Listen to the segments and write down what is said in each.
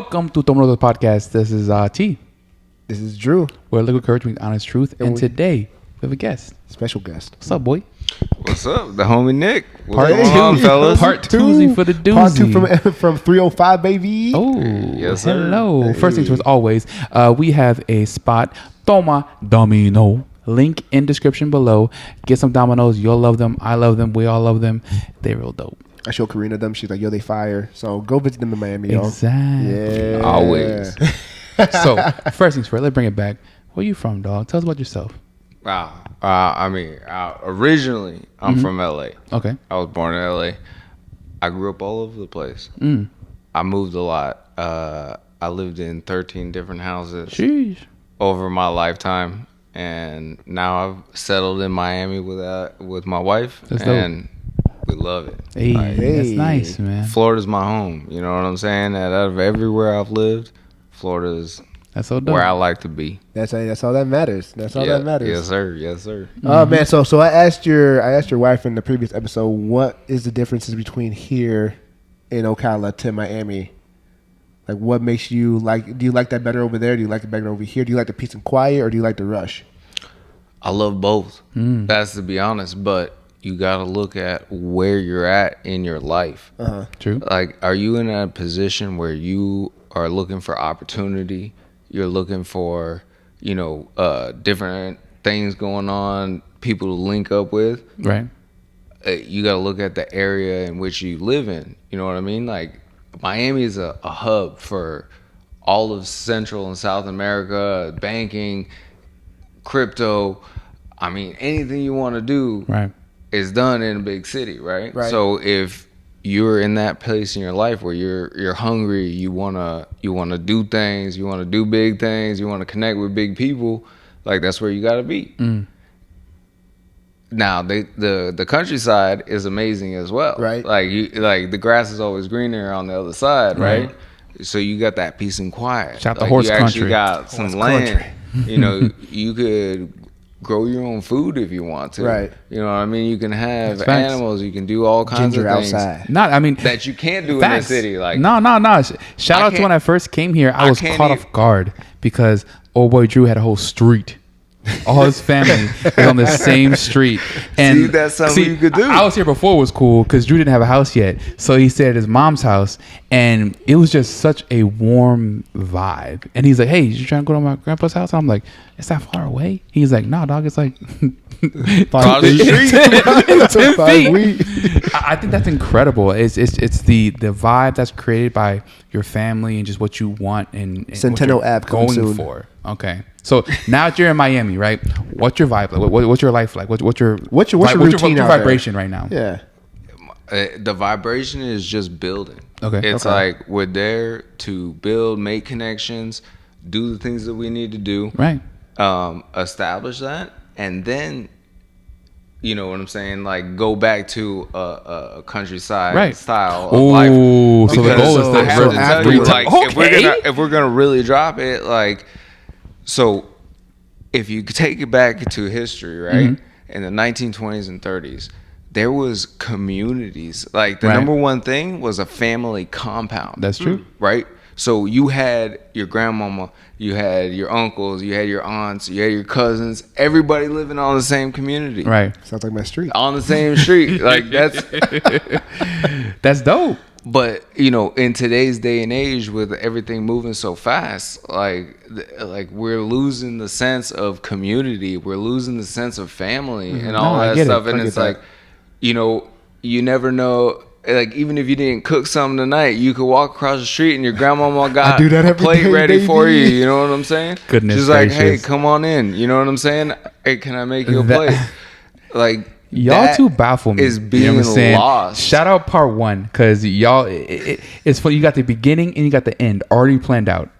Welcome to Toma Notas podcast. This is T. This is Drew. We're Liquid Courage with honest truth. And today, we have a guest. Special guest. What's up, boy? What's up? The homie Nick. Part What's going two. on, fellas? Part twozy for the doozy. Part two from 305, baby. Oh, Yes, sir. hello. Hey. First things first, always, we have a spot, Toma Domino. Link in description below. Get some dominoes. You'll love them. I love them. We all love them. They're real dope. I show Karina them. She's like, yo, they fire. So go visit them in Miami, yo. Exactly. Yeah. Always. So, first things first, let's bring it back. Where you from, dog? Tell us about yourself. Originally, I'm from LA. Okay. I was born in LA. I grew up all over the place. I moved a lot. I lived in 13 different houses Sheesh. over my lifetime. And now I've settled in Miami with my wife. That's and we love it. Hey, Like, that's nice, man. Florida's my home. You know what I'm saying? And out of everywhere I've lived, Florida's That's so dope. where I like to be. That's all that matters. That's all that matters. Yes, sir. Yes, sir. Oh man, so I asked your wife in the previous episode, what is the differences between here in Ocala to Miami? Like, what makes you like? Do you like that better over there? Do you like it better over here? Do you like the peace and quiet, or do you like the rush? I love both. That's to be honest, but you got to look at where you're at in your life. True. Like, are you in a position where you are looking for opportunity? You're looking for, different things going on, people to link up with. Right. You got to look at the area in which you live in. You know what I mean? Like, Miami is a hub for all of Central and South America, banking, crypto. I mean, anything you want to do Right. is done in a big city, right? Right. So if you're in that place in your life where you're hungry, you wanna do things, you wanna do big things, you wanna connect with big people, like that's where you gotta be. Now the countryside is amazing as well, Right. Like the grass is always greener on the other side, right? Right. So you got that peace and quiet. Shout out to Like, horse you country. actually got some Horse land. country. You could grow your own food if you want to. Right. You know what I mean? You can have That's facts. animals. You can do all kinds Ginger of things outside. Not, I mean, that you can't do facts. in the city. Like no. Shout out to when I first came here. I I was can't caught even- off guard because old boy Drew had a whole street. All his family is on the same street. And See, that's something you could do. I was here before it was cool because Drew didn't have a house yet. So he stayed at his mom's house and it was just such a warm vibe. And he's like, hey, you trying to go to my grandpa's house? And I'm like, it's that far away? He's like, no, dog, it's like Across the street. It's 10 5 feet. I think that's incredible. It's the vibe that's created by your family and just what you want and Centennial what you're app coming going soon. for. Okay, so now that you're in Miami, right? What's your vibe like? What's your life like? What's your routine out there? vibration right now? Yeah. The vibration is just building. Okay. It's Okay. like we're there to build, make connections, do the things that we need to do. Right. Establish that, and then, you know what I'm saying? Like, go back to a countryside Right. style of life. Oh, so the Okay, goal is so to I have to tell after you, you- like, Okay. if we're gonna really drop it, like, so if you take it back to history, right? In the 1920s and 30s, there was communities. Like, the Right. number one thing was a family compound. That's true. Right? So you had your grandmama, you had your uncles, you had your aunts, you had your cousins, everybody living on the same community. Right. Sounds like my street. On the same street. Like, That's dope. but in today's day and age with everything moving so fast, like we're losing the sense of community, we're losing the sense of family and all No, I that get it. stuff. I And get it's that. like, you never know. Like, even if you didn't cook something tonight, you could walk across the street and your grandmama got do that a every plate day, ready for you. baby. You know what I'm saying? Goodness She's like, hey, gracious. come on in. You know what I'm saying? Hey, can I make you a That- plate? Like, Y'all that too baffle me. is You know being what I'm saying? lost. Shout out part one because y'all, it's funny. You got the beginning and you got the end already planned out,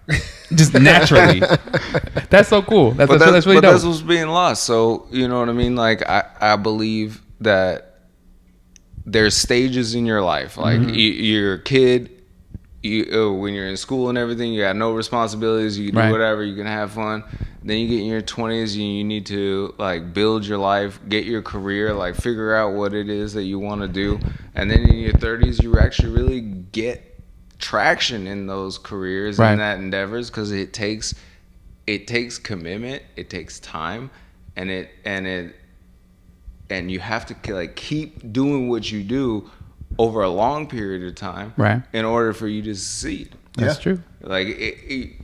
just naturally. That's so cool. That's really dope. That's what's being lost. So, you know what I mean? Like, I believe that there's stages in your life. Like, you're a kid, when you're in school and everything, you got no responsibilities. You can do Right. whatever. You can have fun. Then you get in your 20s and you need to, like, build your life, get your career, like, figure out what it is that you want to do. And then in your 30s, you actually really get traction in those careers Right. and that endeavors, because it takes commitment, it takes time, and you have to like keep doing what you do over a long period of time, Right. in order for you to succeed. That's Yeah. true. Like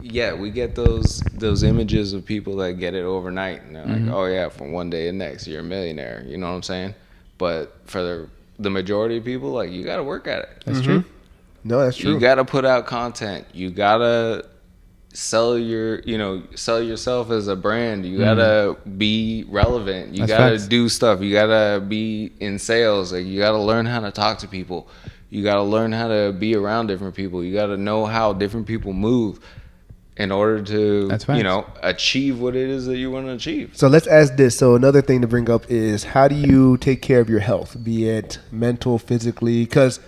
yeah, we get those images of people that get it overnight, and they're like, oh yeah, from one day to the next you're a millionaire, you know what I'm saying? But for the majority of people, like, you got to work at it. That's true. No, that's true. You got to put out content. You got to sell yourself as a brand. You got to be relevant. You That's got to facts. do stuff. You got to be in sales. Like, you got to learn how to talk to people. You got to learn how to be around different people. You got to know how different people move in order to, That's facts. achieve what it is that you want to achieve. So let's ask this. So another thing to bring up is, how do you take care of your health, be it mental, physically? Because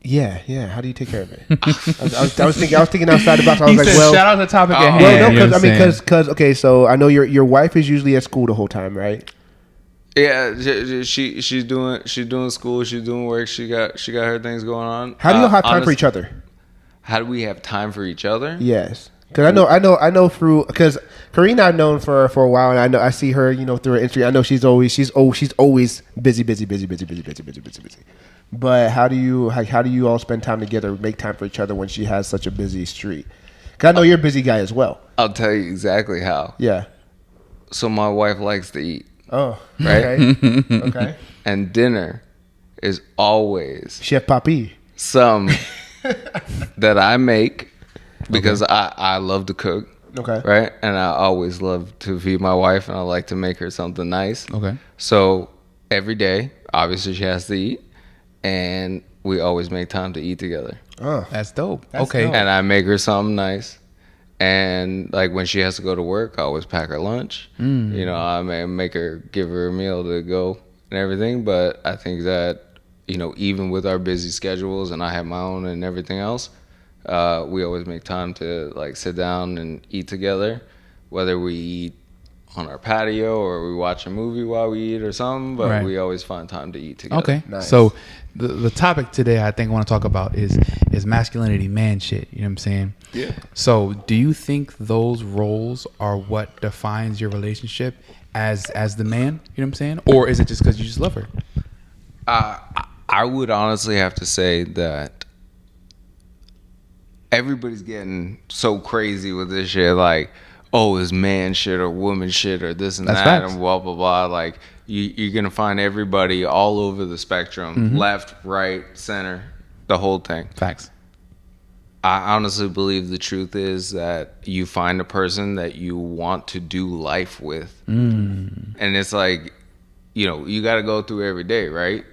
how do you take care of it? I was thinking outside the box. I was He like, said, well, shout out the topic at hand. well, no, You know because what I'm saying? because okay. So I know your wife is usually at school the whole time, right? Yeah, she's doing school, she's doing work, she got her things going on. How do you have time for honest- each other? How do we have time for each other? Yes, because I know through, because Karina I've known for a while, and I see her through her Instagram. I know she's always busy. But how do you all spend time together, make time for each other when she has such a busy street? Because I know you're a busy guy as well. I'll tell you exactly how. Yeah. So my wife likes to eat, Oh. Right? Okay. Okay. and dinner is always Chef Papi. some that I make, because I love to cook. Okay. Right? And I always love to feed my wife, and I like to make her something nice. Okay. So every day, obviously, she has to eat, and we always make time to eat together. Oh. That's dope. That's Okay. dope. And I make her something nice. And like when she has to go to work, I always pack her lunch. I may give her a meal to go and everything. But I think that, even with our busy schedules, and I have my own and everything else, we always make time to like sit down and eat together, whether we eat on our patio or we watch a movie while we eat or something. But Right. we always find time to eat together. Okay. Nice. So the topic today I think I want to talk about is masculinity, man shit. You know what I'm saying? Yeah. So do you think those roles are what defines your relationship as the man? You know what I'm saying? Or is it just because you just love her? I would honestly have to say that everybody's getting so crazy with this shit. Like, oh, it's man shit or woman shit or this and That's that facts. and blah, blah, blah. Like, you're going to find everybody all over the spectrum, left, right, center, the whole thing. Facts. I honestly believe the truth is that you find a person that you want to do life with. And it's like, you got to go through every day, right?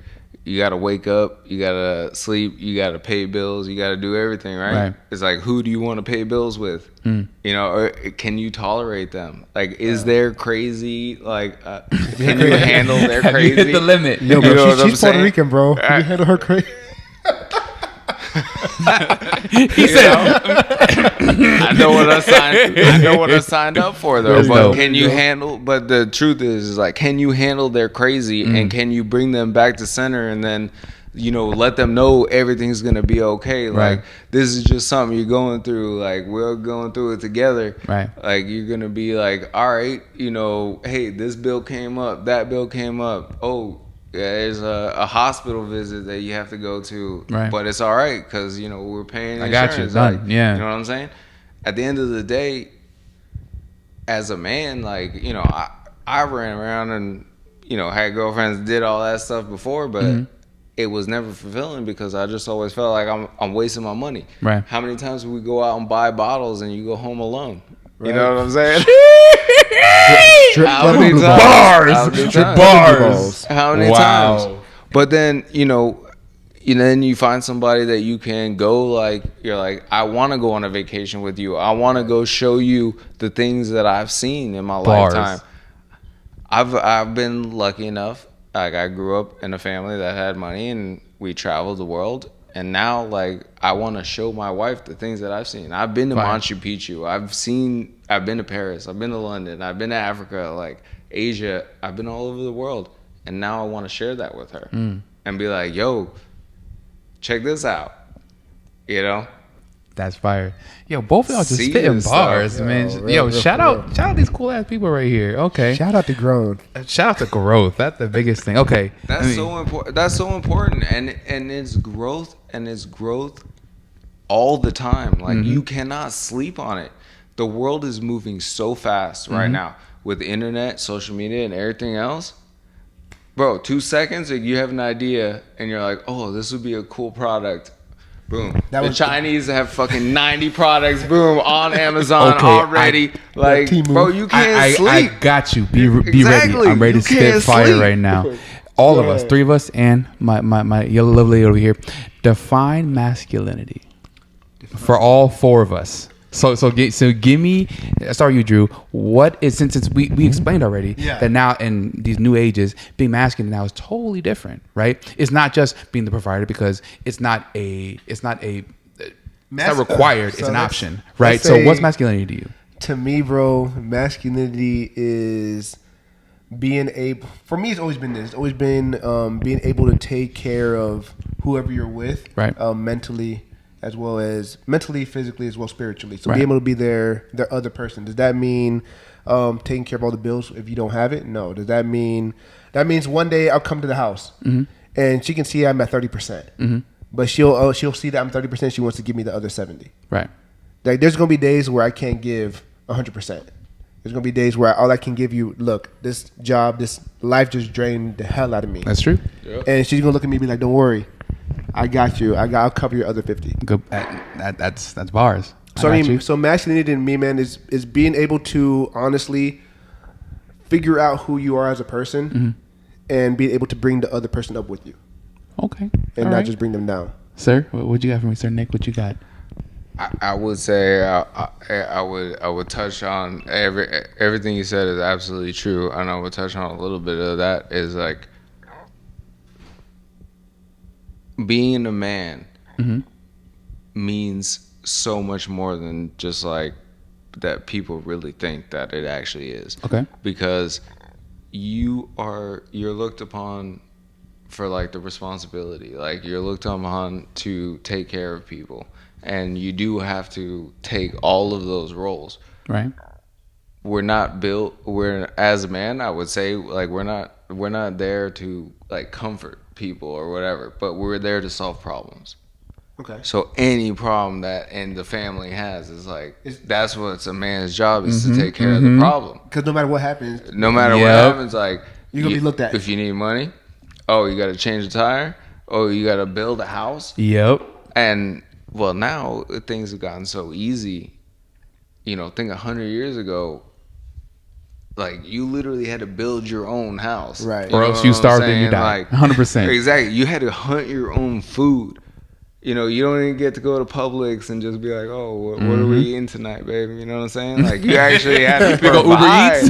You got to wake up, you got to sleep, you got to pay bills, you got to do everything, right? Right. It's like, who do you want to pay bills with? Or can you tolerate them? Like, is there crazy, like, can you handle their Have crazy? you hit the limit? Yo, You know bro, what I'm she's Puerto saying? Rican, bro. You handle her crazy. He said, I know what I signed up for though. There's But no- can you handle? But the truth is like, can you handle their crazy, and can you bring them back to center, and then let them know everything's gonna be okay. Right. Like, this is just something you're going through. Like, we're going through it together. Right. Like, you're gonna be like, all right, hey, this bill came up, that bill came up. Oh. Yeah, there's a hospital visit that you have to go to, Right. but it's all right because we're paying I got insurance. you, done. Like, Yeah. you know what I'm saying? At the end of the day, as a man, like, I ran around and had girlfriends, did all that stuff before, but it was never fulfilling because I just always felt like I'm wasting my money. Right. How many times do we go out and buy bottles and you go home alone? Right. You know what I'm saying? Strip How club many blue times? balls. How many Strip times? club blue balls. How many Wow. times? But then, then you find somebody that you can go, like, you're like, I want to go on a vacation with you. I want to go show you the things that I've seen in my Bars. lifetime. I've been lucky enough. Like, I grew up in a family that had money and we traveled the world. And now, like, I want to show my wife the things that I've seen. I've been to Fine. Machu Picchu. I've been to Paris. I've been to London. I've been to Africa, like Asia. I've been all over the world. And now I want to share that with her and be like, yo, check this out. You know, That's fire. Yo, both of y'all just See spitting this bars, stuff. man. Yo, Yo, real shout for out, real. shout out these cool ass people right here. Okay, Shout out to Grown. shout out to growth. That's the biggest thing. Okay, that's so important. That's so important, and it's growth, and it's growth all the time. Like you cannot sleep on it. The world is moving so fast right now with the internet, social media, and everything else. Bro, 2 seconds, and you have an idea, and you're like, "Oh, this would be a cool product." Boom. That The was- Chinese have fucking 90 products, boom, on Amazon Okay, already. Like, Temu. bro, you can't I sleep. got you. Be ready. Exactly. I'm ready You to spit can't fire sleep. right now. All of us, Yeah. 3 of us, and my yellow lovely over here. Define masculinity for all 4 of us. So give me. Start you, Drew. What is since we explained already Yeah. that now in these new ages, being masculine now is totally different, right? It's not just being the provider because it's not required. So it's an let's- option, right? let's So what's say- masculinity to you? To me, bro, masculinity is being able. For me, it's always been this. It's always been being able to take care of whoever you're with, Right. Mentally, as well as mentally, physically, as well as spiritually. So Right. being able to be their other person. Does that mean taking care of all the bills if you don't have it? No. Does that mean that means one day I'll come to the house and she can see I'm at 30%, but she'll see that I'm 30%. She wants to give me the other 70. Right. Like there's gonna be days where I can't give 100%. There's gonna be days where all I can give you, look, this job, this life just drained the hell out of me. That's true. And she's gonna look at me and be like, "Don't worry, I got you. I'll cover your other 50." Good. That's bars. So I got mean, you. so masculinity in me, man, is being able to honestly figure out who you are as a person and being able to bring the other person up with you Okay. and All not right. just bring them down. Sir, what you got for me, sir? Nick, what you got? I would say I would touch on everything you said is absolutely true, and I would touch on a little bit of that is like being a man means so much more than just like that people really think that it actually is. Okay. Because you're looked upon for like the responsibility, like you're looked upon to take care of people. And you do have to take all of those roles. Right. We're as a man, I would say, like we're not there to like comfort people or whatever, but we're there to solve problems. Okay. So any problem that in the family has is like that's what's a man's job is to take care of the problem. Because no matter what happens, No matter what Yep. happens, like You're gonna be looked at. If you need money, oh, you got to change a tire. Oh, you got to build a house. Yep. And well, now things have gotten so easy. You know, think 100 years ago, like you literally had to build your own house, Right. Or know else what you I'm starved and you saying? died. Like 100%. exactly. You had to hunt your own food. You know, you don't even get to go to Publix and just be like, "Oh, what are we eating tonight, baby?" You know what I'm saying? Like you actually had to Pick up Uber provide.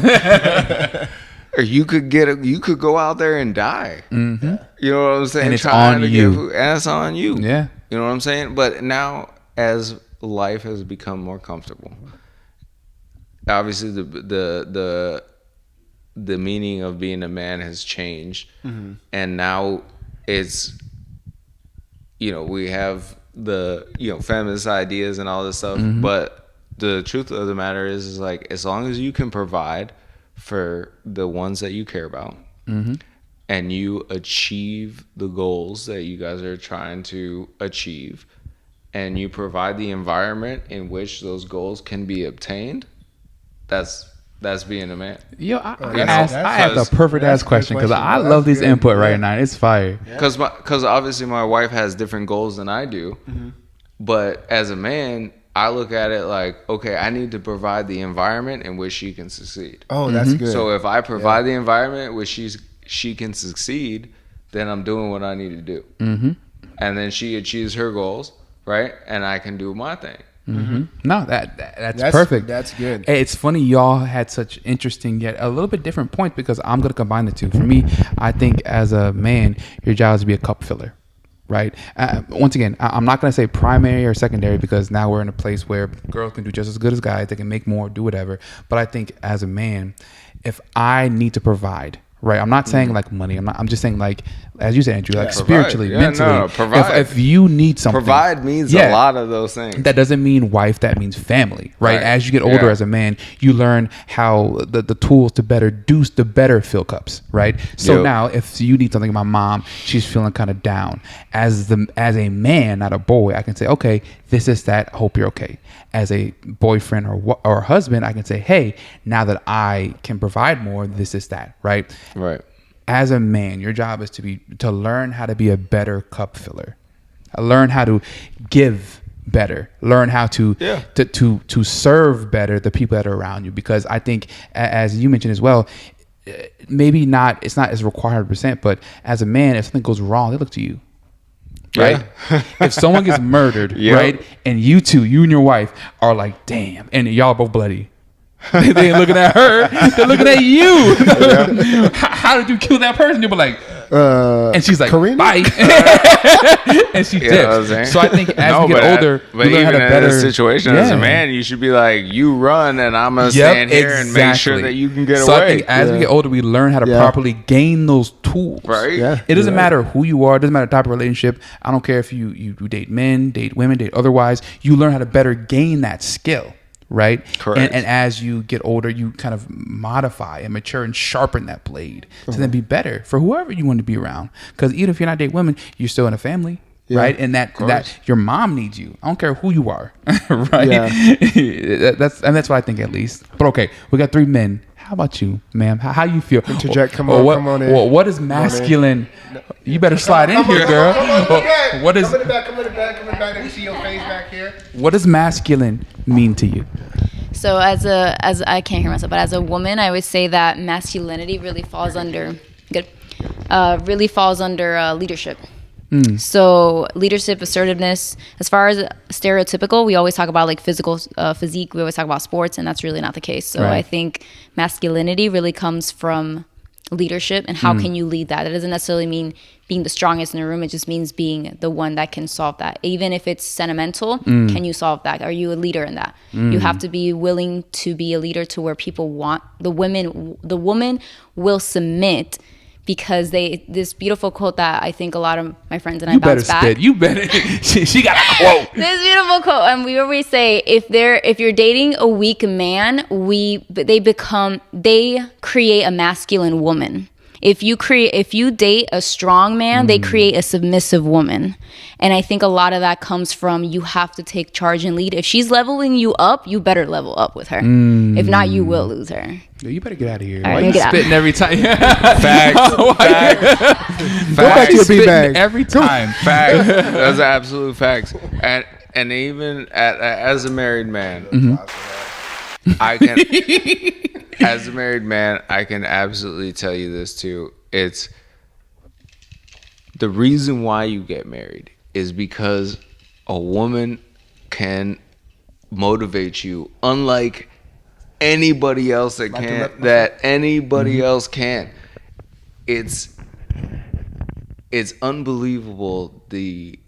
Eats. Or you could go out there and die. Mm-hmm. You know what I'm saying? And it's Trying on to you. get food, and it's on you. Yeah. You know what I'm saying? But now, as life has become more comfortable, obviously the meaning of being a man has changed, and now it's we have the feminist ideas and all this stuff, but the truth of the matter is like as long as you can provide for the ones that you care about. And you achieve the goals that you guys are trying to achieve, and you provide the environment in which those goals can be obtained, that's being a man. Yo, I that's- have the perfect that's ass a good question because question, I bro. love That's these good. input right Yeah. now. It's fire. Because obviously my wife has different goals than I do, but as a man, I look at it like, okay, I need to provide the environment in which she can succeed. oh, that's good. So if I provide the environment in which she can succeed, then I'm doing what I need to do. And then she achieves her goals, right? And I can do my thing. No, that's perfect. That's good. Hey, it's funny y'all had such interesting yet a little bit different points because I'm gonna combine the two. For me, I think as a man, your job is to be a cup filler, right? Once again, I'm not gonna say primary or secondary because now we're in a place where girls can do just as good as guys. They can make more, do whatever. But I think as a man, if I need to provide, right? I'm not saying like money. I'm just saying like, as you said, Andrew, like Provide. spiritually, Yeah, mentally. no, provide. If you need something, Provide means a lot of those things. That doesn't mean wife. That means family, right? As you get older as a man, you learn how the tools to better fill cups, right? So now, if you need something, my mom, she's feeling kind of down. As a man, not a boy, I can say, okay, this is that. Hope you're okay. As a boyfriend or husband, I can say, hey, now that I can provide more, this is that, right? Right. As a man, your job is to learn how to be a better cup filler. Learn how to give better. Learn how to serve better the people that are around you. Because I think, as you mentioned as well, maybe it's not as required %, but as a man, if something goes wrong, they look to you. Right? Yeah. If someone gets murdered, right, and you and your wife are like, damn, and y'all are both bloody. They ain't looking at her. They're looking at you. How did you kill that person? You'll be like, and she's like, Karina? Bye. And she dips. So I think as we get older, but we learn how to even better in this situation as a man, you should be like, you run, and I'm gonna stand here and make sure that you can get away. So I think as we get older, we learn how to properly gain those tools. Right. Yeah. It doesn't matter who you are. It doesn't matter the type of relationship. I don't care if you date men, date women, date otherwise. You learn how to better gain that skill. Right. Correct. And as you get older, you kind of modify and mature and sharpen that blade to then be better for whoever you want to be around. Because even if you're not dating women, you're still in a family. Yeah, right. And that your mom needs you. I don't care who you are. Right. Yeah. that's what I think, at least. But OK, we got 3 men. How about you, ma'am? How you feel? Interject. Come on in. What is masculine? You better slide in here, girl. What is? Come in the back. Let me see your face back here. What does masculine mean to you? So as I can't hear myself, but as a woman, I would say that masculinity really falls under leadership. So leadership, assertiveness. As far as stereotypical, we always talk about like physical physique. We always talk about sports, and that's really not the case. So I think masculinity really comes from leadership, and how can you lead that? That doesn't necessarily mean being the strongest in the room. It just means being the one that can solve that. Even if it's sentimental, can you solve that? Are you a leader in that? You have to be willing to be a leader to where people want the woman will submit. Because this beautiful quote that I think a lot of my friends and I bounce back. You better. She got a quote. This beautiful quote, and we always say if you're dating a weak man, they create a masculine woman. If you date a strong man, they create a submissive woman. And I think a lot of that comes from you have to take charge and lead. If she's leveling you up, you better level up with her. If not, you will lose her. Yo, you better get out of here. All Why right, you spitting every time? Facts. Go back to your beanbag. Every time. Facts. That's absolute facts. And even as a married man, I can, as a married man, I can absolutely tell you this too. It's the reason why you get married is because a woman can motivate you, unlike anybody else that anybody else can. It's unbelievable the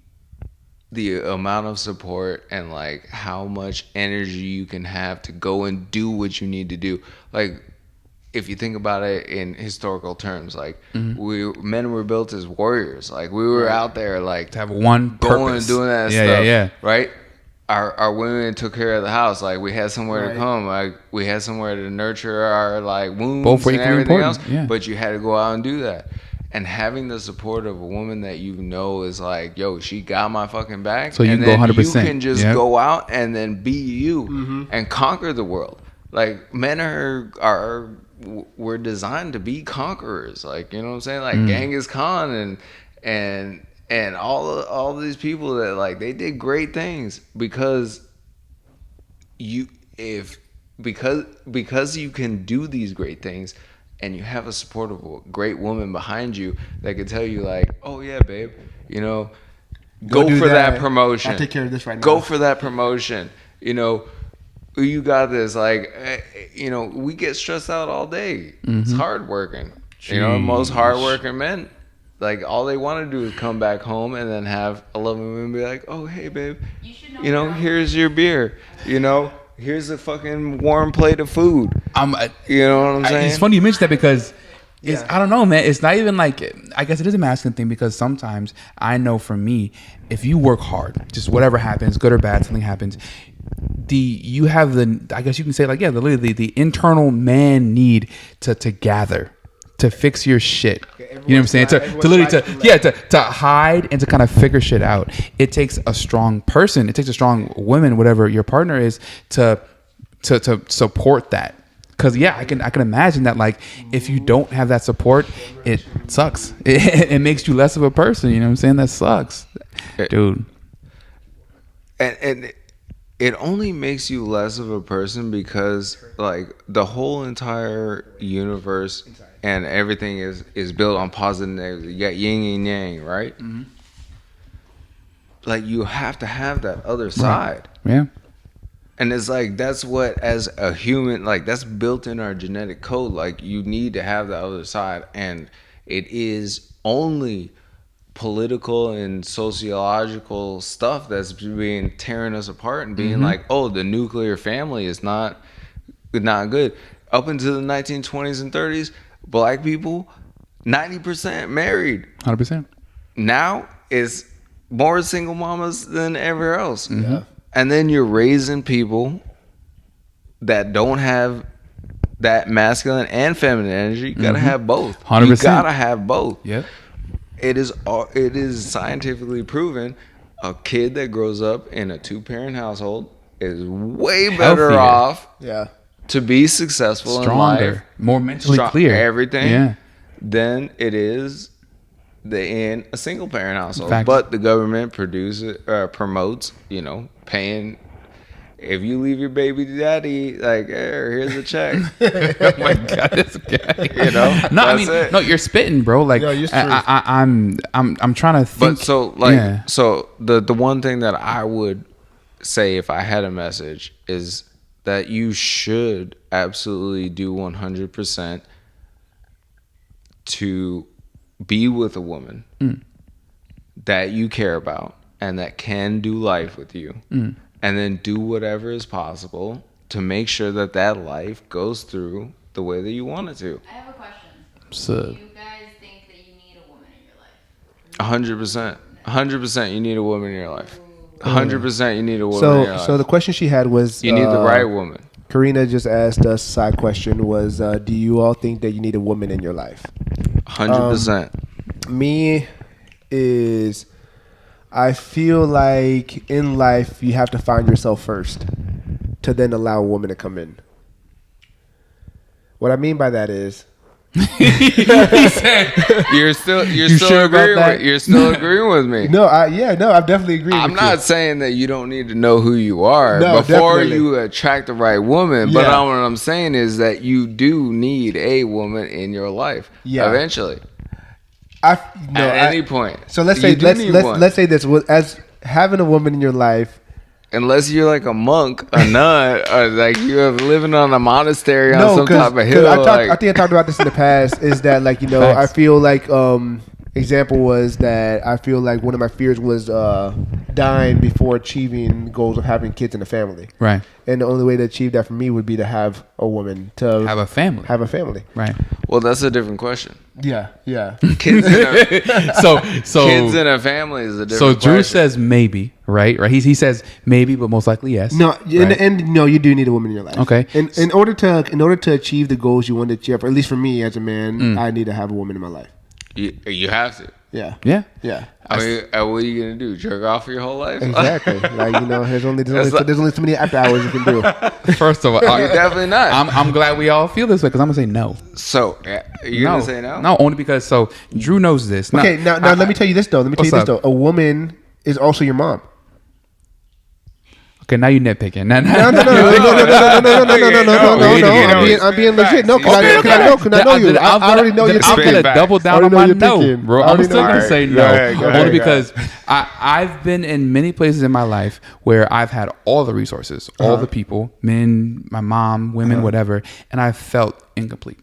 amount of support and like how much energy you can have to go and do what you need to do. Like if you think about it in historical terms, like men were built as warriors. Like we were out there like to have one going purpose. and doing that stuff. Right? Our women took care of the house. Like we had somewhere to come. Like we had somewhere to nurture our like wounds Both and everything else. Yeah. But you had to go out and do that. And having the support of a woman that you know is like, yo, she got my fucking back. So you and can go then 100%. You can just go out and then be you and conquer the world. Like men we're designed to be conquerors. Like, you know what I'm saying? Like Genghis Khan and all these people that like they did great things because you can do these great things. And you have a supportive, great woman behind you that can tell you like, oh yeah, babe, you know, go for that promotion. I'll take care of this right now. Go for that promotion. You know, you got this. Like, you know, we get stressed out all day. It's hard working. You know, most hardworking men, like all they want to do is come back home and then have a loving woman be like, oh hey, babe, you know, here's your beer. You know. Here's a fucking warm plate of food. You know what I'm saying? It's funny you mentioned that because It's, I don't know, man. It's not even like, I guess it is a masculine thing because sometimes I know for me, if you work hard, just whatever happens, good or bad, something happens, you have the, I guess you can say like, yeah, the internal man need to gather, to fix your shit. You know what I'm saying? To literally to hide and to kind of figure shit out. It takes a strong person. It takes a strong woman, whatever your partner is, to support that. Cause yeah, I can imagine that like if you don't have that support, it sucks. It makes you less of a person. You know what I'm saying? That sucks, dude. And it only makes you less of a person because like the whole entire universe and everything is built on positive and negative. You got yin and yang, right? Mm-hmm. Like you have to have that other side. Right. Yeah. And it's like that's what, as a human, like that's built in our genetic code. Like you need to have the other side, and it is only political and sociological stuff that's being tearing us apart and being like, oh, the nuclear family is not good. Up until the 1920s and 30s, black people 90% married. 100%. Now it's more single mamas than ever else. Yeah. And then you're raising people that don't have that masculine and feminine energy. You gotta have both. 100%. You gotta have both. Yep. It is scientifically proven. A kid that grows up in a 2-parent household is way better Healthier. off Yeah. to be successful Stronger, in life, more mentally clear, everything, than it is in a single parent household. Facts. But the government promotes, paying. If you leave your baby to daddy, like, here's a check. Oh my god, this guy. No, I mean, it. no, you're spitting, bro. Like, No, you're I'm trying to think. But so the one thing that I would say if I had a message is that you should absolutely do 100% to be with a woman that you care about and that can do life with you, and then do whatever is possible to make sure that life goes through the way that you want it to. I have a question. So, Do you guys think that you need a woman in your life? 100%. 100% you need a woman in your life. 100% you need a woman in your life. So the question she had was, You need the right woman. Karina just asked us, side question was, do you all think that you need a woman in your life? 100%. Me is, I feel like in life you have to find yourself first to then allow a woman to come in. What I mean by that is, You're still sure about that? You're still agreeing with me. I definitely agree. I'm with not you. saying that you don't need to know who you are No, before definitely. you attract the right woman. But Yeah. what I'm saying is that you do need a woman in your life. Yeah. Eventually, at at any point. So let's You say do need one. let's say this, as having a woman in your life. Unless you're like a monk, a nun, or like you're living on a monastery on some type of hill. I think I talked about this in the past. Is that like I Facts. feel like example was that I feel like one of my fears was dying before achieving goals of having kids in a family. right. And the only way to achieve that for me would be to have a woman to Have a family. Have a family. Right. Well, that's a different question. Yeah. Kids in a, So kids in a family is a so different Drew question. says maybe, right? He says maybe, but most likely yes. No, Right. and no, you do need a woman in your life. Okay. In order to achieve the goals you want to achieve, at least for me as a man, I need to have a woman in my life. You have to. Yeah. Yeah. Yeah. I mean, what are you gonna do? Jerk off for your whole life? Exactly. Like there's only so many after hours you can do. First of all, You're definitely not. I'm glad we all feel this way because I'm gonna say no. So you're gonna say no? No, only because Drew knows this. Okay, now let me tell you this though. What's up? A woman is also your mom. Okay, now you nitpicking. No. I'm being legit. No, because I know you. I already know you're I'm thinking. gonna double down on I my already know no, you're thinking. bro. I I'm already still know. gonna say Go no, ahead, go only ahead. because I've been in many places in my life where I've had all the resources, all the people, men, my mom, women, whatever, and I felt incomplete.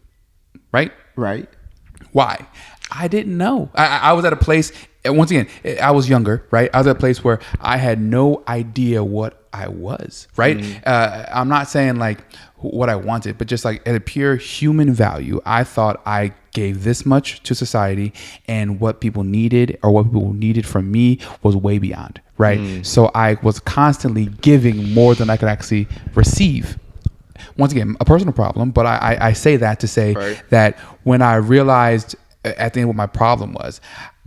Right? Right. Why? I didn't know. I was at a place, and once again, I was younger, right? I was at a place where I had no idea what I was, right? I'm not saying like, what I wanted, but just like at a pure human value, I thought I gave this much to society, and what people needed or what people needed from me was way beyond, right? So I was constantly giving more than I could actually receive. Once again, a personal problem, but I say that to say that when I realized at the end what my problem was,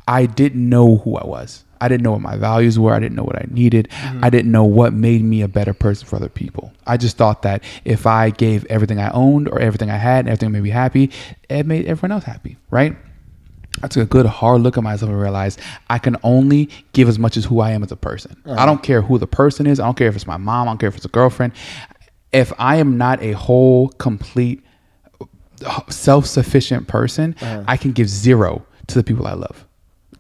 I didn't know who I was. I didn't know what my values were. I didn't know what I needed. I didn't know what made me a better person for other people. I just thought that if I gave everything I owned or everything I had and everything made me happy, it made everyone else happy, right? I took a good hard look at myself and realized I can only give as much as who I am as a person. I don't care who the person is. I don't care if it's my mom. I don't care if it's a girlfriend. If I am not a whole, complete, self-sufficient person, I can give zero to the people I love.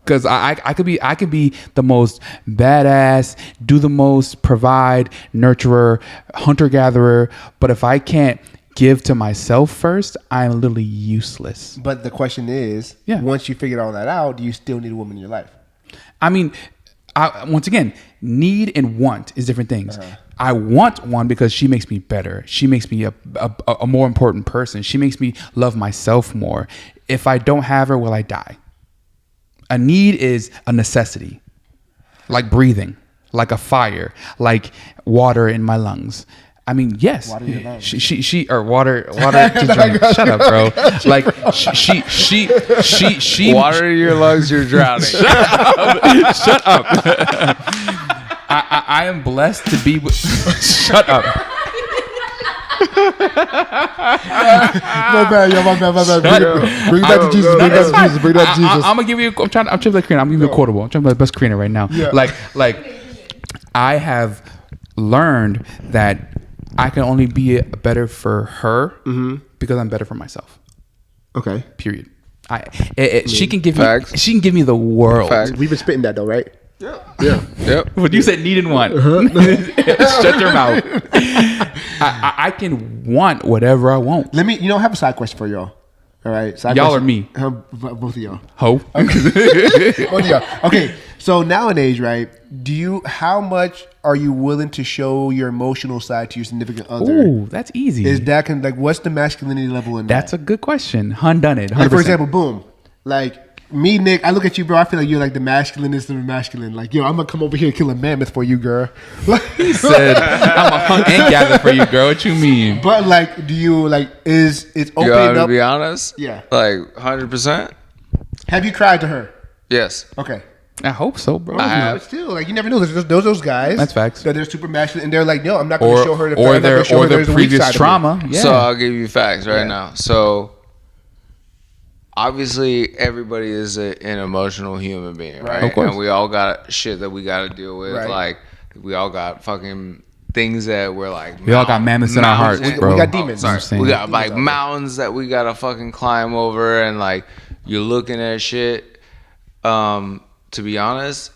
Because I could be the most badass, do the most, provide, nurturer, hunter-gatherer. But if I can't give to myself first, I'm literally useless. But the question is, once you figured all that out, do you still need a woman in your life? I mean, once again, need and want is different things. I want one because she makes me better. She makes me a more important person. She makes me love myself more. If I don't have her, will I die? A need is a necessity, like breathing, like a fire, like water in my lungs. I mean, yes, water to drink. Shut up, bro. Like she water in your lungs, you're drowning. Shut up. I am blessed to be with. Shut up. My bad. Bring it back to Jesus. Bring it back to Jesus. I'm gonna give you. I'm trying to be like Karina. I'm giving you a quotable. I'm trying to be the best Karina right now. Yeah. Like, I have learned that I can only be better for her because I'm better for myself. Okay. Period. She can give me. She can give me the world. Facts. We've been spitting that though, right? Yeah. Yep. But you said need and want. Shut your mouth. I can want whatever I want. Let me. I have a side question for y'all. All right. Side y'all question. or me? Both of y'all. Ho. Okay. Both of y'all. Okay. So nowadays, right? How much are you willing to show your emotional side to your significant other? Ooh, that's easy. Is that what's the masculinity level in that? That's a good question. Hun done it. 100%. Like for example, boom. Like me, Nick, I look at you, bro. I feel like you're like the masculinist of the masculine. Like, I'm gonna come over here and kill a mammoth for you, girl. He said, I'm a hunt and gather for you, girl. What you mean? But like, do you like? It's opening up? To be honest, yeah, like 100%. Have you cried to her? Yes. Okay. I hope so, bro. I have. But still, like, you never know. There's those guys. That's facts. That they're super masculine, and they're like, no, I'm not going to show her their previous trauma. Yeah. So I'll give you facts right now. So obviously, everybody is an emotional human being, right? Of course. And we all got shit that we got to deal with. Right. Like, we all got fucking things that we're like. We all got mammoths in our hearts, bro. We got demons. We got like mountains that we got to fucking climb over, and like you're looking at shit. To be honest,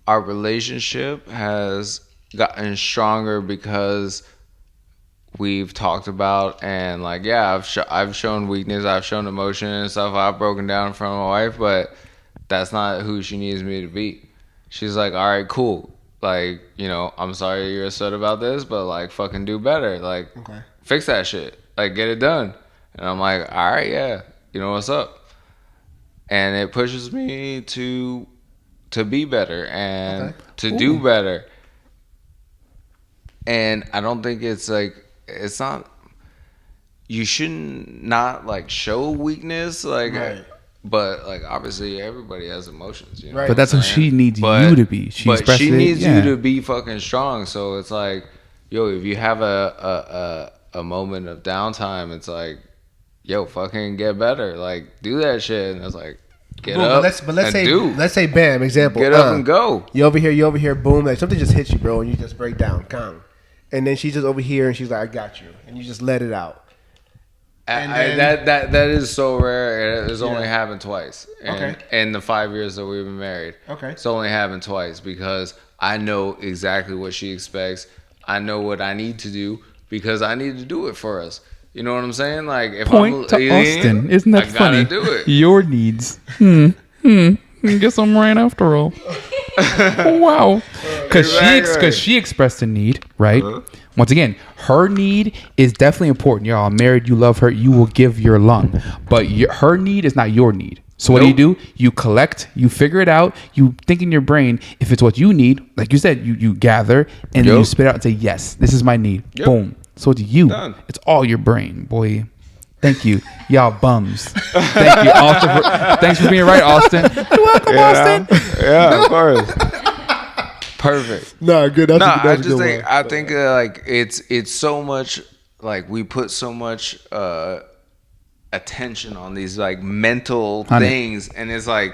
our relationship has gotten stronger because we've talked about, and like, yeah, I've shown weakness, I've shown emotion and stuff. I've broken down in front of my wife, but that's not who she needs me to be. She's like, all right, cool. Like, I'm sorry you're upset about this, but like, fucking do better. Like, fix that shit. Like, get it done. And I'm like, all right, yeah, you know what's up. And it pushes me to be better and to do better. And I don't think it's not, you shouldn't not like show weakness, like, but like obviously everybody has emotions, Right. But that's what she needs you to be. She needs you to be fucking strong. So it's like, yo, if you have a moment of downtime, it's like, yo, fucking get better, like do that shit. And it's like, get up. Let's say, bam, example. Get up and go. You over here, boom, like something just hits you, bro, and you just break down, calm. And then she's just over here, and she's like, I got you, and you just let it out. That is so rare. It's only happened twice. In the 5 years that we've been married. Okay. It's only happened twice because I know exactly what she expects. I know what I need to do because I need to do it for us. You know what I'm saying? Like, if Point to Austin. Isn't that funny? I gotta do it. Your needs. Guess I'm right after all. Wow. Because she expressed a need, right? Once again, her need is definitely important. Y'all are married, you love her, you will give your lung. But her need is not your need. So what do? You collect, you figure it out, you think in your brain, if it's what you need, like you said, you gather, and then you spit out and say, yes, this is my need. Boom. So it's you. Done. It's all your brain, boy. Thank you. Y'all bums. Thank you, Austin. Thanks for being right, Austin. You're welcome, Austin. Yeah, of course. Perfect. No, good. I think like it's so much, like we put so much attention on these like mental things, and it's like,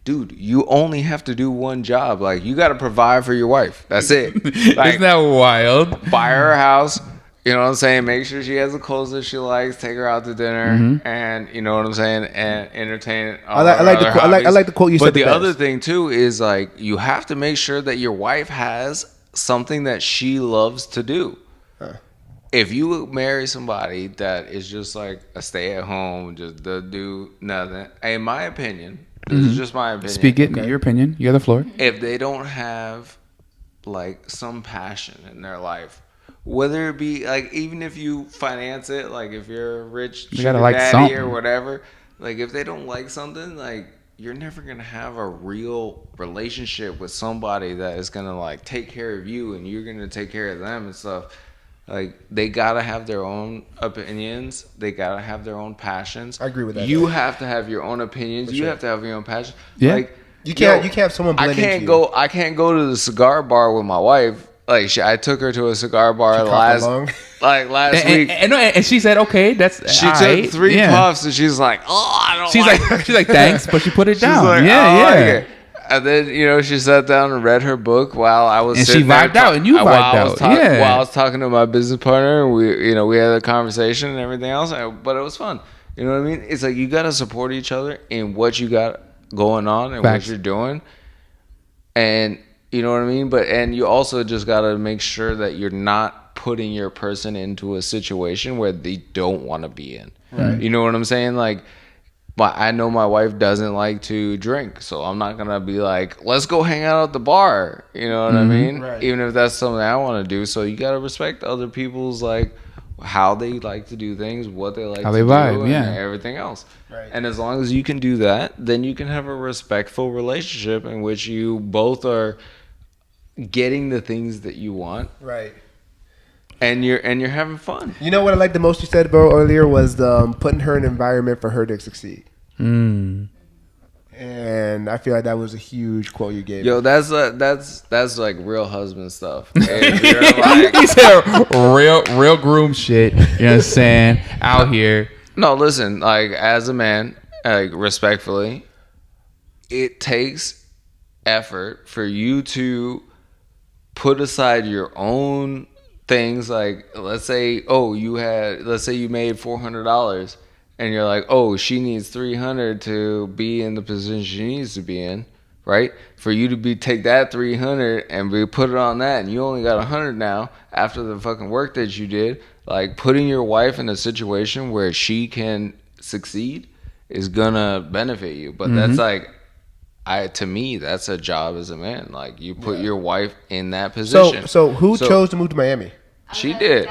dude, you only have to do one job. Like, you got to provide for your wife. That's it. Like, isn't that wild? Buy her a house. You know what I'm saying? Make sure she has the clothes that she likes. Take her out to dinner, and you know what I'm saying, and entertain. I like the quote you said. But the other thing too is like, you have to make sure that your wife has something that she loves to do. If you marry somebody that is just like a stay-at-home, just do nothing, in my opinion, this is just my opinion. Speak it. Your opinion. You have the floor. If they don't have like some passion in their life, whether it be like, even if you finance it, like if you're a rich you gotta like daddy something or whatever, like if they don't like something, like you're never gonna have a real relationship with somebody that is gonna like take care of you and you're gonna take care of them and stuff. Like, they gotta have their own opinions. They gotta have their own passions. I agree with that. You have to have your own opinions. You have to have your own passion. Yeah. Like, you can't have someone blend into you. I can't go to the cigar bar with my wife. Like, I took her to a cigar bar last week. And she said, okay, she took 3 puffs and she's like, oh, I don't she's like, thanks, but she put it down. Like, yeah. And then, you know, she sat down and read her book while I was sitting there. And she vibed out, and you vibed out. While I was talking to my business partner, and we had a conversation and everything else, but it was fun. You know what I mean? It's like, you got to support each other in what you got going on and what you're doing. And, you know what I mean? And you also just got to make sure that you're not putting your person into a situation where they don't want to be in. Right. You know what I'm saying? Like, but I know my wife doesn't like to drink, so I'm not going to be like, let's go hang out at the bar. You know what I mean? Right. Even if that's something I want to do. So you got to respect other people's, like, how they like to do things, what they like do, and everything else. Right. And as long as you can do that, then you can have a respectful relationship in which you both are getting the things that you want. Right. And you're having fun. You know what I liked the most you said, bro, earlier was putting her in an environment for her to succeed. And I feel like that was a huge quote you gave. Yo, that's like real husband stuff. If you're like, he said real groom shit. You know what I'm saying? Out here. No, listen. Like, as a man, like, respectfully, it takes effort for you to put aside your own things. Like, let's say you made $400 and you're like, oh, she needs $300 to be in the position she needs to be in, right? For you to take that $300 and put it on that, and you only got $100 now after the fucking work that you did. Like, putting your wife in a situation where she can succeed is gonna benefit you. But that's like, to me, that's a job as a man. Like, you put your wife in that position. So who chose to move to Miami? She did.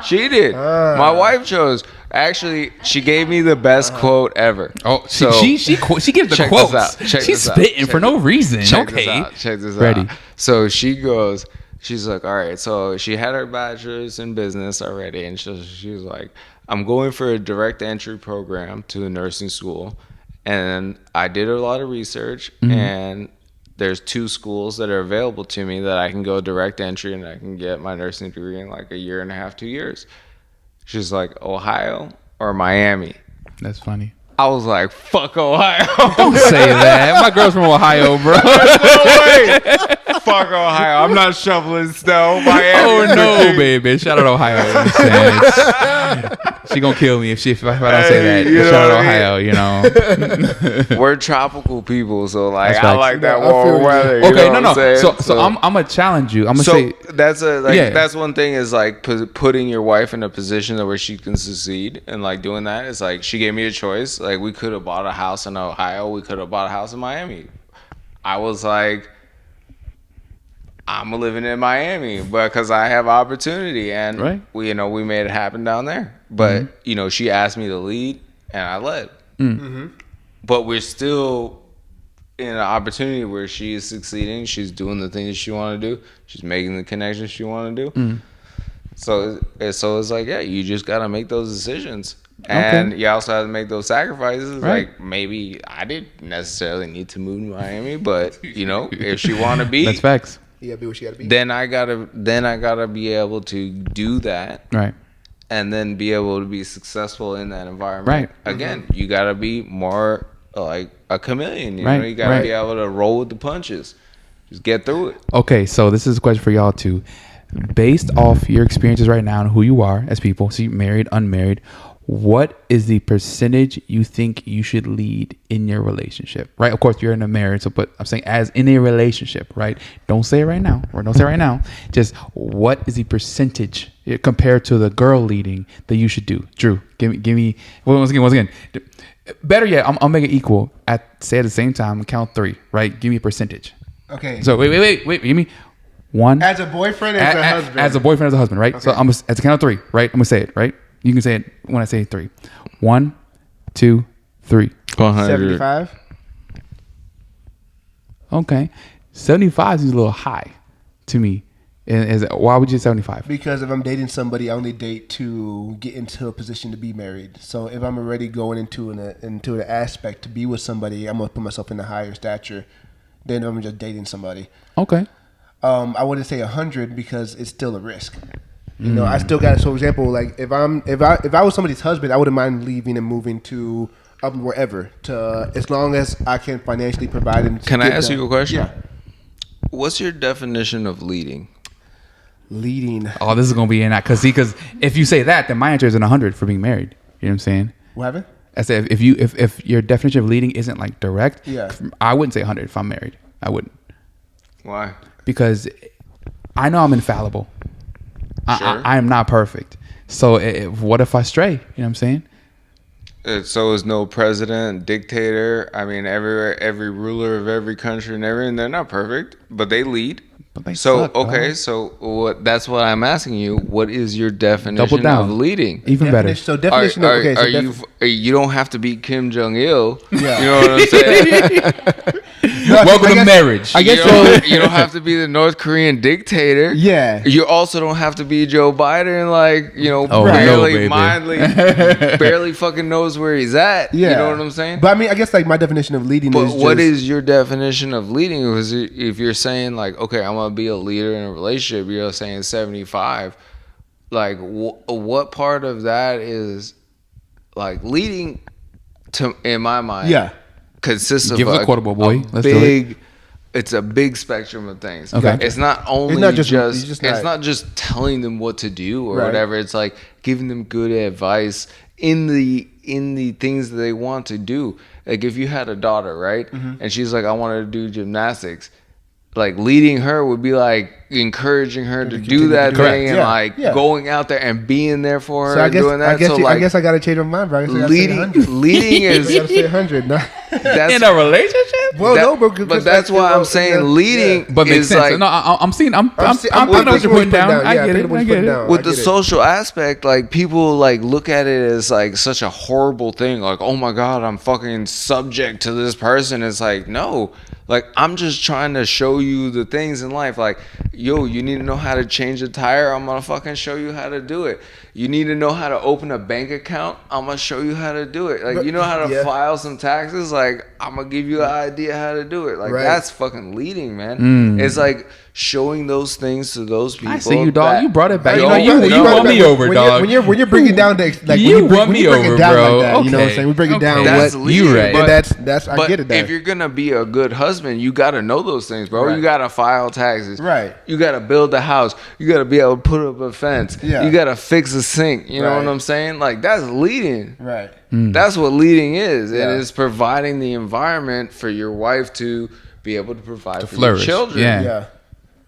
She did. My wife chose. Actually, she gave me the best quote ever. Oh, so she gives the quotes. She's spitting for no reason. Check this out. Ready. So she's like, all right. So she had her bachelor's in business already, and she was like, I'm going for a direct entry program to a nursing school. And I did a lot of research, and there's 2 schools that are available to me that I can go direct entry, and I can get my nursing degree in like a year and a half, 2 years. She's like, Ohio or Miami? That's funny. I was like, fuck Ohio. Don't say that. My girl's from Ohio, bro. Fuck Ohio. I'm not shoveling snow. Miami. Oh, no, baby. Shout out Ohio. She gonna kill me if I don't say that. Shout out Ohio, you know. We're tropical people, so like, I like that warm weather. Okay, no. So I'm gonna challenge you. I'm gonna say that's one thing is like putting your wife in a position where she can succeed, and like doing that is like, she gave me a choice. Like, we could have bought a house in Ohio. We could have bought a house in Miami. I was like, I'm living in Miami because I have opportunity, and Right. we made it happen down there. But she asked me to lead, and I led. But we're still in an opportunity where she is succeeding. She's doing the things she want to do. She's making the connections she want to do. So it's like, yeah, you just got to make those decisions. And you also have to make those sacrifices. Right. Like, maybe I didn't necessarily need to move to Miami, but if she want to be, That's facts. Yeah, be what she gotta be. then I gotta be able to do that, Right. and then be able to be successful in that environment. Right. Again, you gotta be more like a chameleon. You Right, know, you gotta right. be able to roll with the punches. Just get through it. Okay, so this is a question for y'all too. Based off your experiences right now and who you are as people, so you married, unmarried, what is the percentage you think you should lead in your relationship? Right? Of course, you're in a marriage, so but I'm saying as in a relationship, right? Don't say it right now, or don't say it right now. Just what is the percentage compared to the girl leading that you should do? Drew, give me once again. Better yet, I'll make it equal. At the same time, count 3. Right? Give me a percentage. Okay. So wait. Give me 1. As a boyfriend, as a husband. As a boyfriend, as a husband, right? Okay. So at the count of 3, right? I'm gonna say it, right? You can say it when I say 3. 1, 2, 3. 75. Okay, 75 is a little high to me. And why would you say 75? Because if I'm dating somebody, I only date to get into a position to be married. So if I'm already going into an aspect to be with somebody, I'm gonna put myself in a higher stature than if I'm just dating somebody. Okay. I wouldn't say 100 because it's still a risk. You know, I still got. So, for example, like if I was somebody's husband, I wouldn't mind leaving and moving to up wherever to as long as I can financially provide. And Can I ask you a question? Yeah. What's your definition of leading? Leading. Oh, this is gonna be in that because if you say that, then my answer is 100 for being married. You know what I'm saying? What happened? I said if your definition of leading isn't like direct, Yeah. I wouldn't say 100 if I'm married. I wouldn't. Why? Because I know I'm infallible. Sure. I am not perfect. So what if I stray? You know what I'm saying? So is no president, dictator. I mean, every ruler of every country and everything, they're not perfect, but they lead. But they So suck, bro. okay, so what? That's what I'm asking you. What is your definition Double down. of leading? Even better. So definition. You don't have to be Kim Jong Il. Yeah. You know what I'm saying? Welcome to marriage. I guess you don't have to be the North Korean dictator. Yeah. You also don't have to be Joe Biden, like, Oh, barely no, baby. barely fucking knows where he's at. Yeah. You know what I'm saying? But I mean, I guess like my definition of leading But is what just, is your definition of leading? Because if you're saying like, okay, I'm gonna be a leader in a relationship, you're saying 75. Like, what part of that is like leading? To in my mind, consists of Give us a quotable, boy. Let's do big. It's a big spectrum of things. Okay. It's not only it's not just telling them what to do or Right. whatever. It's like giving them good advice in the things that they want to do. Like if you had a daughter, right? And she's like, I want to do gymnastics. Like leading her would be like encouraging her to do that thing and like going out there and being there for her So I and guess, doing that. I guess I gotta change my mind, bro. I guess I gotta say 100. leading I is gotta say 100. No. that's in a relationship? Well, no, bro. but that's why I'm saying leading But makes is sense. like No, I'm picking up what thinking you're putting down. I Yeah, get thinking it. what I you're get putting it. down. with I the get it. social aspect, like people like look at it as like such a horrible thing. Like, oh my God, I'm fucking subject to this person. It's like, no, like I'm just trying to show you the things in life. Like, yo, you need to know how to change a tire. I'm gonna fucking show you how to do it. You need to know how to open a bank account. I'm gonna show you how to do it. Like, you know how to file some taxes. Like, I'm gonna give you an idea how to do it. Like, that's fucking leading, man. It's like showing those things to those people. I see you, dog. You brought it back. Yo, You won me over, dog. When you're breaking down the like You when won you me break over, it down bro. like that, you know what I'm Okay. saying? We break it down. Okay. That's What leading, right. But that's I But get it. That if you're gonna be a good husband, you gotta know those things, bro. Right. You gotta file taxes. Right. You gotta build a house. You gotta be able to put up a fence. Yeah. You gotta fix a sink. You know Right. what I'm saying? Like that's leading. right. That's what leading is. Yeah. It is providing the environment for your wife to be able to provide for flourish. your children. Yeah. Yeah.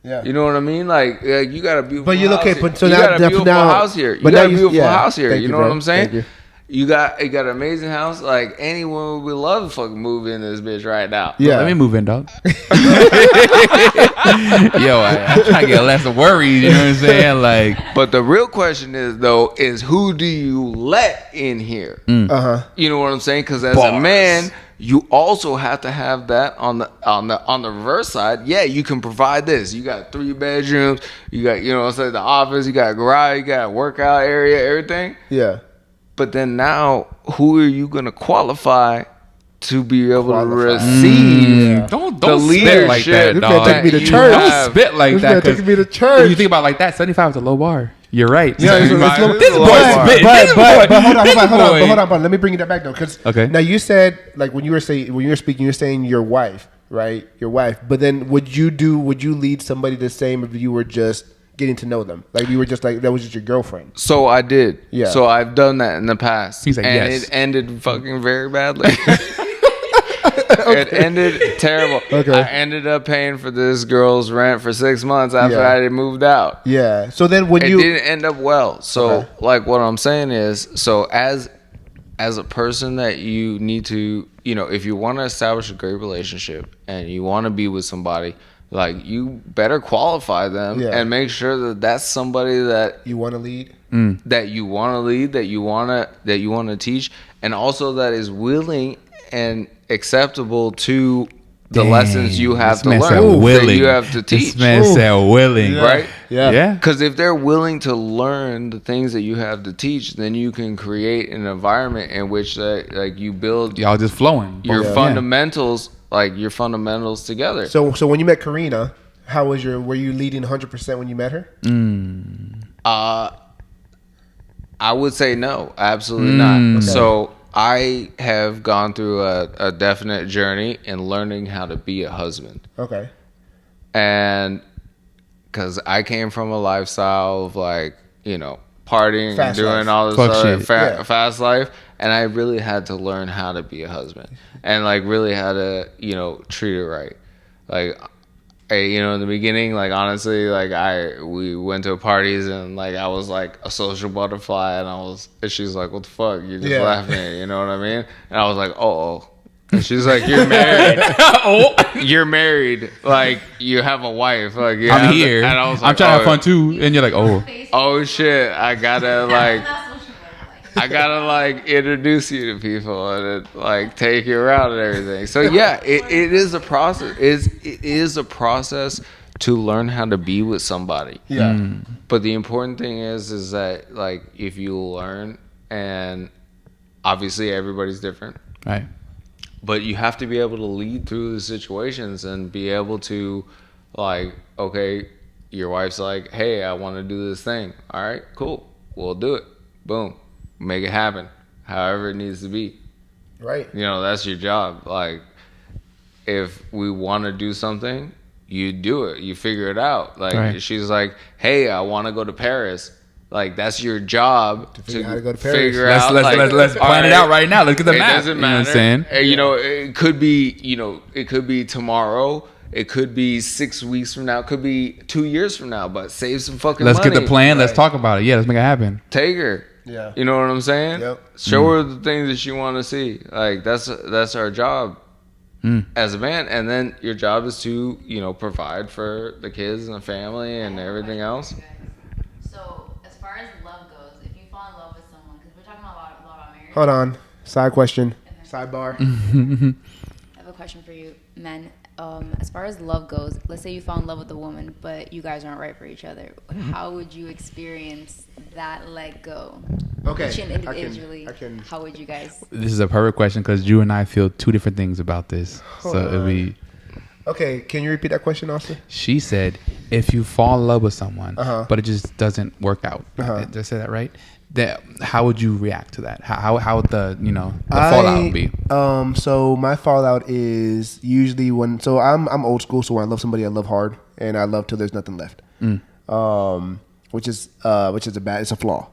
Yeah. You know what I mean? Like you got a beautiful But you house okay, here. but so you now got a beautiful now- house here. You but got now a beautiful yeah. house here. Thank You know bro. what I'm saying? Thank you. You got an amazing house. Like anyone would love to fucking move in this bitch right now. Yeah. Let me move in, dog. Yo, I'm trying to get less worries. You know what I'm saying? Like, But the real question is who do you let in here? You know what I'm saying? Because as a Bars. man, you also have to have that on the reverse side. Yeah, you can provide this. You got 3 bedrooms. You got, you know what I'm saying, the office. You got a garage. You got a workout area. Everything. Yeah. But then now, who are you gonna qualify to be able to Qualify. receive don't the spit like that, This man dog. took me to you church. have? Don't spit like This that. man took 'Cause me to if church. you think about it like that, 75 is a low bar. You're right. Yeah, it's a This little- boy but, spit. but hold on, This hold on, boy. but hold on. Let me bring it back though, because Okay. now you said like when you were speaking, you're saying your wife, right? Your wife. But then would you lead somebody the same if you were just getting to know them? Like you were just like that was just your girlfriend. So I did. Yeah. So I've done that in the past. He's like, and yes. it ended fucking very badly. It ended terrible. Okay. I ended up paying for this girl's rent for 6 months after Yeah. I had moved out. Yeah. So then when It you didn't end up well. So Okay. like what I'm saying is, so as a person that you need to, you know, if you want to establish a great relationship and you want to be with somebody, like you better qualify them Yeah. and make sure that that's somebody that you want to lead, that you want to lead, that you want to teach, and also that is willing and acceptable to the Dang, lessons you have this to man learn, said that willing. you have to teach. This man Ooh. said willing. Right? Yeah. Yeah. Because if they're willing to learn the things that you have to teach, then you can create an environment in which like you build Y'all just flowing. your Yeah. fundamentals, like your fundamentals together. So when you met Karina, how was were you leading 100% when you met her? I would say no, absolutely not. So I have gone through a definite journey in learning how to be a husband. Okay. And because I came from a lifestyle of like, you know, partying Fast and doing life. all this Fuck other shit. Yeah. fast life. And I really had to learn how to be a husband and like really how to, you know, treat it right. Like, you know, in the beginning, like honestly, like we went to parties and like I was like a social butterfly and she's like, what the fuck? You're just Yeah. laughing, you know what I mean? And I was like, oh. And she's like, you're married. You're married. Like you have a wife. Like you I'm have- here. And I was I'm like, trying to have fun too. And you're like, oh. oh shit, I gotta like introduce you to people and like take you around and everything. So yeah, it is a process. It is a process to learn how to be with somebody. Yeah. But the important thing is that like if you learn, and obviously everybody's different, Right. but you have to be able to lead through the situations and be able to like, okay, your wife's like, hey, I want to do this thing. All right, cool, we'll do it. Boom, make it happen however it needs to be. Right. You know, that's your job. Like if we want to do something, you do it, you figure it out. Like Right. she's like, hey, I want to go to Paris. Like that's your job to figure out how to go to Paris. figure Let's out. let's all plan it right, out right now. Let's get the it map. doesn't You know what I'm matter. saying? You know, it could be, you know, it could be tomorrow. It could be 6 weeks from now. It could be 2 years from now. But save some fucking Let's money. get the plan. Let's Right. talk about it. Yeah, let's make it happen. Take her. Yeah. You know what I'm saying? Yep. Show her the things that she want to see. Like that's our job as a man. And then your job is to, you know, provide for the kids and the family and everything else. So, as far as love goes, if you fall in love with someone, because we're talking a lot about marriage. Hold on. Side question. Sidebar. I have a question for you, men. As far as love goes, let's say you fall in love with a woman, but you guys aren't right for each other. How would you experience that let go? Okay. Each and individually, I can. how would you guys? This is a perfect question because Drew and I feel two different things about this. Hold So on. we. Okay. Can you repeat that question, Austin? She said, if you fall in love with someone, Uh-huh. but it just doesn't work out. Did I say that right? That how would you react to that? How would the fallout be? So my fallout is usually so I'm old school. So when I love somebody, I love hard, and I love till there's nothing left. Which is it's a flaw.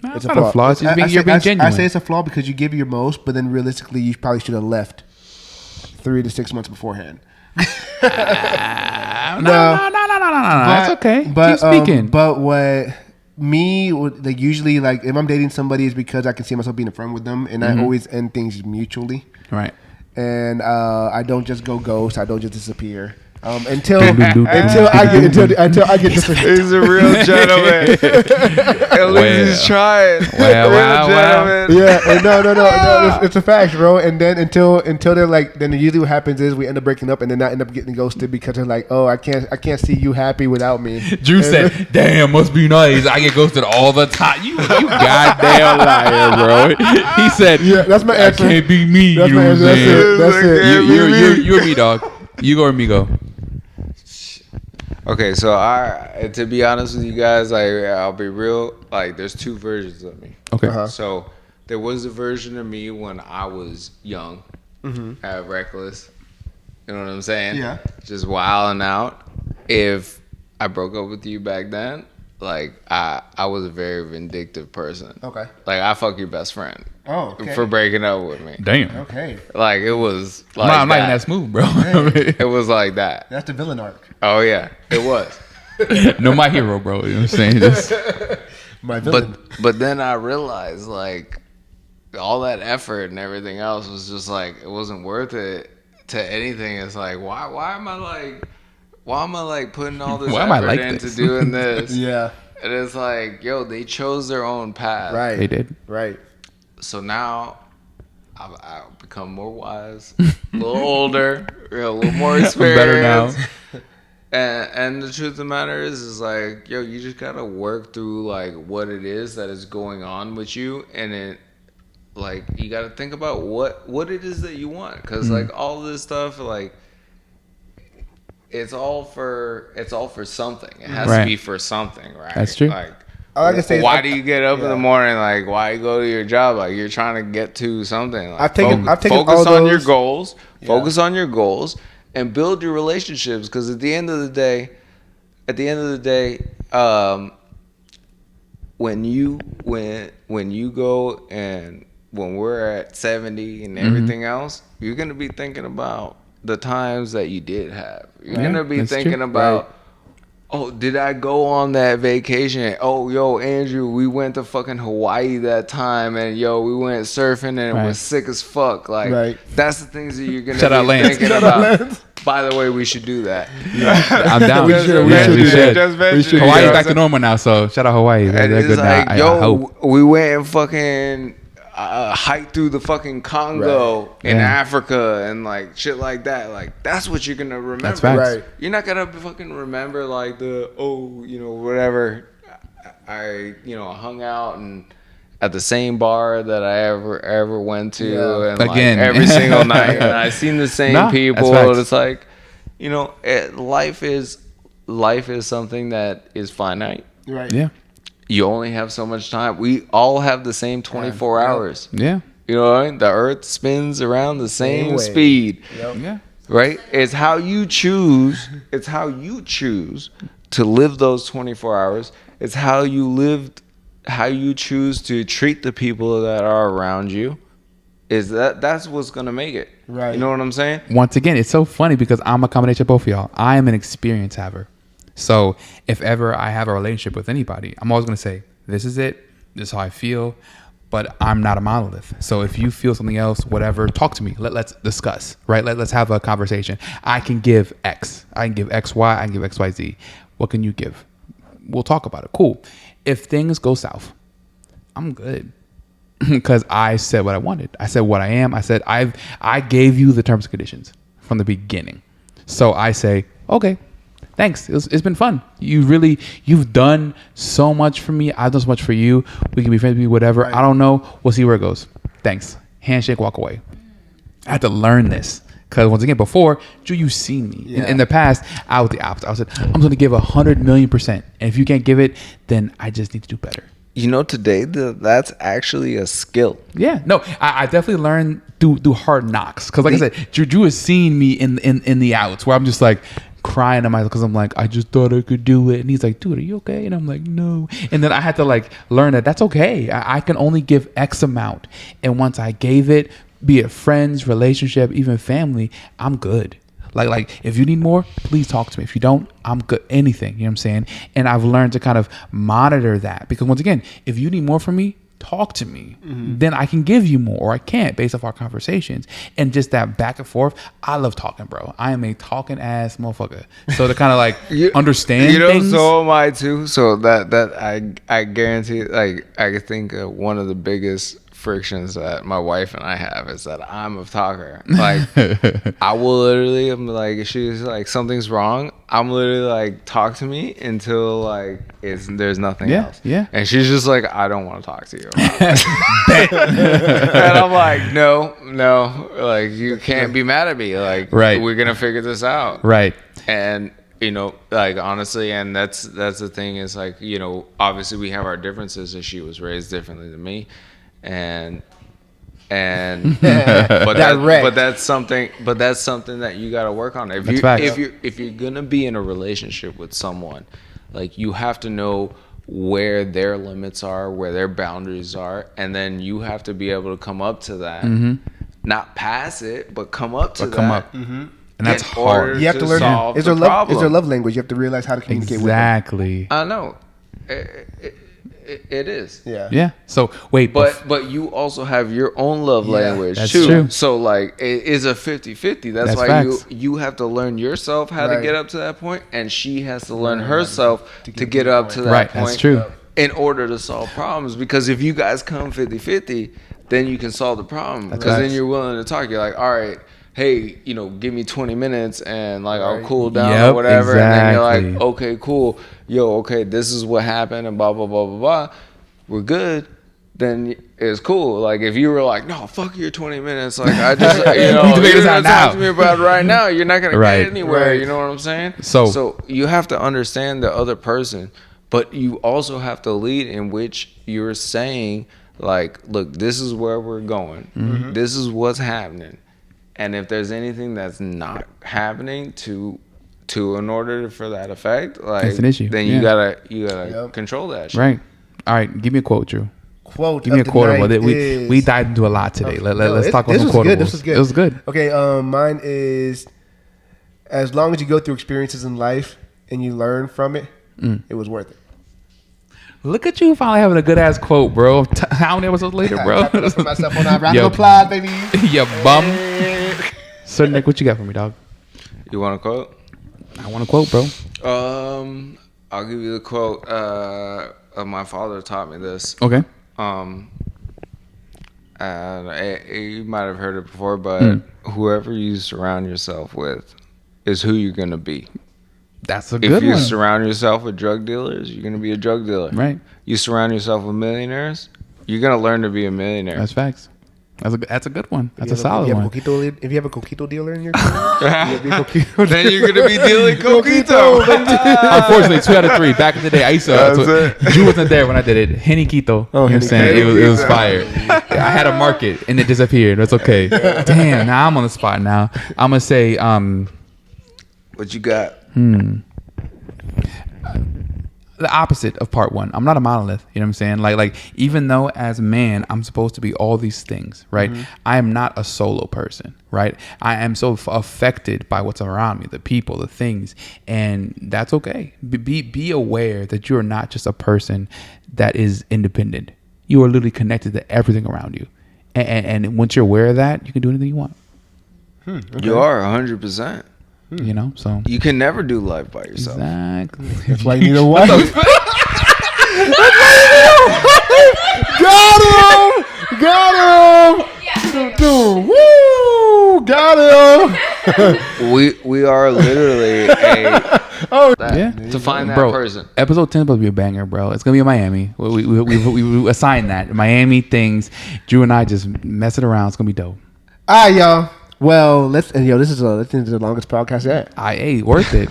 No, it's not a flaw. It's just you're being genuine. I say it's a flaw because you give your most, but then realistically, you probably should have left 3 to 6 months beforehand. No. That's okay. But, Keep speaking. But me, like usually, like if I'm dating somebody, is because I can see myself being a friend with them, and I always end things mutually. Right. And I don't just go ghost. I don't just disappear. Until I get He's a real gentleman. At least he's trying. Wow. Yeah, and no, it's a fact, bro. And then until they're like, then usually what happens is we end up breaking up, and then I end up getting ghosted because they're like, oh, I can't see you happy without me. Drew said, "Damn, must be nice. I get ghosted all the time. You goddamn liar, bro." He said, "Yeah, that's my answer. That can't be me." That's my answer. That's it. You or me, dog. You go or me go. Okay, so to be honest with you guys, I'll be real. Like, there's two versions of me. Okay. So there was a version of me when I was young, reckless. You know what I'm saying? Yeah. Just wilding out. If I broke up with you back then, like I was a very vindictive person. Okay. Like, I fuck your best friend. Oh, okay. For breaking up with me. Damn. Okay. Like, it was like I'm not even that. that smooth, bro. It was like that. That's the villain arc. Oh yeah, it was. No, my hero, bro. You know what I'm saying? Just, My villain. But then I realized, like, all that effort and everything else was just like, it wasn't worth it to anything. It's like, why am I like putting all this Why am I effort like into this? doing this? Yeah. And it's like, yo, they chose their own path. Right. they did. Right. So now I've become more wise, a little older, a little more experienced. Better now. And the truth of the matter is like, yo, you just gotta work through like what it is that is going on with you, and it, like, you gotta think about what it is that you want, because like all this stuff, like, it's all for something. It has to be for something, right? That's true. Like, All I can say is why do you get up in the morning? Like, why you go to your job? Like, you're trying to get to something. Like, I've taken focus all on your those- goals. Focus on your goals and build your relationships. Because at the end of the day, when you go and when we're at 70 and everything else, you're gonna be thinking about the times that you did have. You're gonna be thinking about. Oh, did I go on that vacation? Oh, yo, Andrew, we went to fucking Hawaii that time, and yo, we went surfing, and it was sick as fuck. Like, that's the things that you're gonna be thinking about. By the way, we should do that. I'm down. We should. Hawaii's back to normal now, so shout out Hawaii. They're And it's good like, now. I yo, hope. we went and fucking hiked through the fucking Congo in Africa and like shit like that. Like, that's what you're gonna remember. That's facts. Right. You're not gonna fucking remember like whatever. I hung out and at the same bar that I ever went to, and Again. like every single night, and I seen the same people. that's facts. And it's like, life is something that is finite. Right. Yeah. You only have so much time. We all have the same 24 hours. Yeah. You know what I mean? The earth spins around the same way. speed. Yep. Yeah. Right? It's how you choose. It's how you choose to live those 24 hours. It's how you choose to treat the people that are around you. That's what's gonna make it. Right. You know what I'm saying? Once again, it's so funny because I'm a combination of both of y'all. I am an experience haver. So if ever I have a relationship with anybody, I'm always going to say, this is it. This is how I feel. But I'm not a monolith. So if you feel something else, whatever, talk to me. Let's discuss, right? Let's have a conversation. I can give X. I can give X, Y. I can give X, Y, Z. What can you give? We'll talk about it. Cool. If things go south, I'm good. Because I said what I wanted. I said what I am. I said I gave you the terms and conditions from the beginning. So I say, okay, thanks. It's been fun. You've done so much for me. I've done so much for you. We can be friends with you, whatever. Right. I don't know. We'll see where it goes. Thanks. Handshake, walk away. I had to learn this. Because once again, before, Drew, you've seen me. Yeah. In the past, I was the opposite. I said, I'm going to give 100,000,000%. And if you can't give it, then I just need to do better. You know, today that's actually a skill. Yeah, no, I definitely learned through hard knocks. Because like I said, Drew has seen me in the outs where I'm just like crying to myself because I'm like, I just thought I could do it. And he's like, dude, are you okay? And I'm like, no. And then I had to like learn that that's okay. I can only give X amount. And once I gave it, be it friends, relationship, even family, I'm good. Like if you need more, please talk to me. If you don't, I'm good. Anything, you know what I'm saying? And I've learned to kind of monitor that, because once again, if you need more from me, talk to me. Then I can give you more, or I can't, based off our conversations. And just that back and forth. I love talking, bro. I am a talking ass motherfucker. So to kind of like understand things. So am I too. So that I guarantee, like, I think one of the biggest frictions that my wife and I have is that I'm a talker. Like, I will literally, I'm like, if she's like, something's wrong, I'm literally like, talk to me until like there's nothing else. Yeah. And she's just like, I don't want to talk to you about it. And I'm like, no, like, you can't be mad at me. Like, we're gonna figure this out. Right. And like, honestly, and that's the thing, is like, obviously we have our differences, and she was raised differently than me. And but that's something that you got to work on. If you're gonna be in a relationship with someone, like, you have to know where their limits are, where their boundaries are, and then you have to be able to come up to that, not pass it, but come up to that. And that's hard. You have to learn. Is there love language? You have to realize how to communicate with them. Exactly. I know. It is. Yeah. So wait, but you also have your own love language that's too. True. So like, it is a 50-50. That's why facts. you have to learn yourself how to get up to that point, and she has to learn herself to get up to that point. That's true. In order to solve problems, because if you guys come 50-50, then you can solve the problem, because then you're willing to talk. You're like, all right, hey, give me 20 minutes and like, I'll cool down or whatever. Exactly. And then you're like, okay, cool. Yo, okay, this is what happened and blah, blah, blah, blah, blah. We're good. Then it's cool. Like, if you were like, no, fuck your 20 minutes. Like, I just, you're going to talk to me about it right now. You're not going to get anywhere. You know what I'm saying? So you have to understand the other person, but you also have to lead in which you're saying, like, look, this is where we're going. This is what's happening. And if there's anything that's not happening to in order for that effect, like, it's an issue. Then you gotta control that shit. Right. All right. Give me a quote, Drew. Quote. Give me a quotable. We dived into a lot today. Let's talk about some quotables. This was good. It was good. Okay. Mine is, as long as you go through experiences in life and you learn from it, it was worth it. Look at you finally having a good ass quote, bro. How many episodes later, bro? Put myself on that round of applause, baby. You bum. So Nick, what you got for me, dog? You want a quote? I want a quote, bro. I'll give you the quote. My father taught me this. Okay. And you might have heard it before, but whoever you surround yourself with is who you're gonna be. That's a good one. If you surround yourself with drug dealers, you're gonna be a drug dealer. Right. You surround yourself with millionaires, you're gonna learn to be a millionaire. That's facts. That's a good one. That's a solid one. If you have a coquito dealer in your then you're gonna be dealing coquito. Unfortunately, 2 out of 3. Back in the day, I used to. Drew wasn't there when I did it. Henny Quito. Oh, you know what I'm saying? It was fire. I had a market and it disappeared. That's okay. Damn. Now I'm on the spot. Now I'm gonna say. What you got? The opposite of part 1. I'm not a monolith. You know what I'm saying? Like even though as a man I'm supposed to be all these things, right? I am not a solo person, right? I am so affected by what's around me, the people, the things, and that's okay. Be aware that you are not just a person that is independent. You are literally connected to everything around you, and once you're aware of that, you can do anything you want. Okay. You are 100%. You know, so you can never do life by yourself. Exactly. That's why you need a wife. Got him. Woo! Got him. We are literally to find that person. Episode 10 is supposed to be a banger, bro. It's gonna be in Miami. We assigned that Miami things. Drew and I just messing around. It's gonna be dope. All right, y'all. Well, this is the longest podcast yet. Worth it.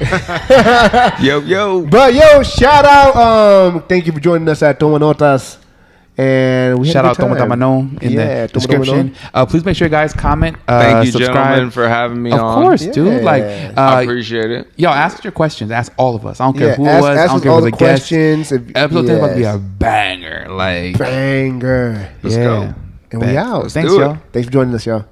Yo. But shout out. Thank you for joining us at Toma Notas. And we shout out Toma Notas in the description. Please make sure you guys comment. Thank you, subscribe. Gentlemen, for having me on. Of course, dude. Like, I appreciate it. Yo, ask your questions. Ask all of us. I don't care who it was. I don't care if it was a guest. Episode 10 is about to be a banger. Like banger. Let's go. And we out. Thanks, y'all. Thanks for joining us, y'all.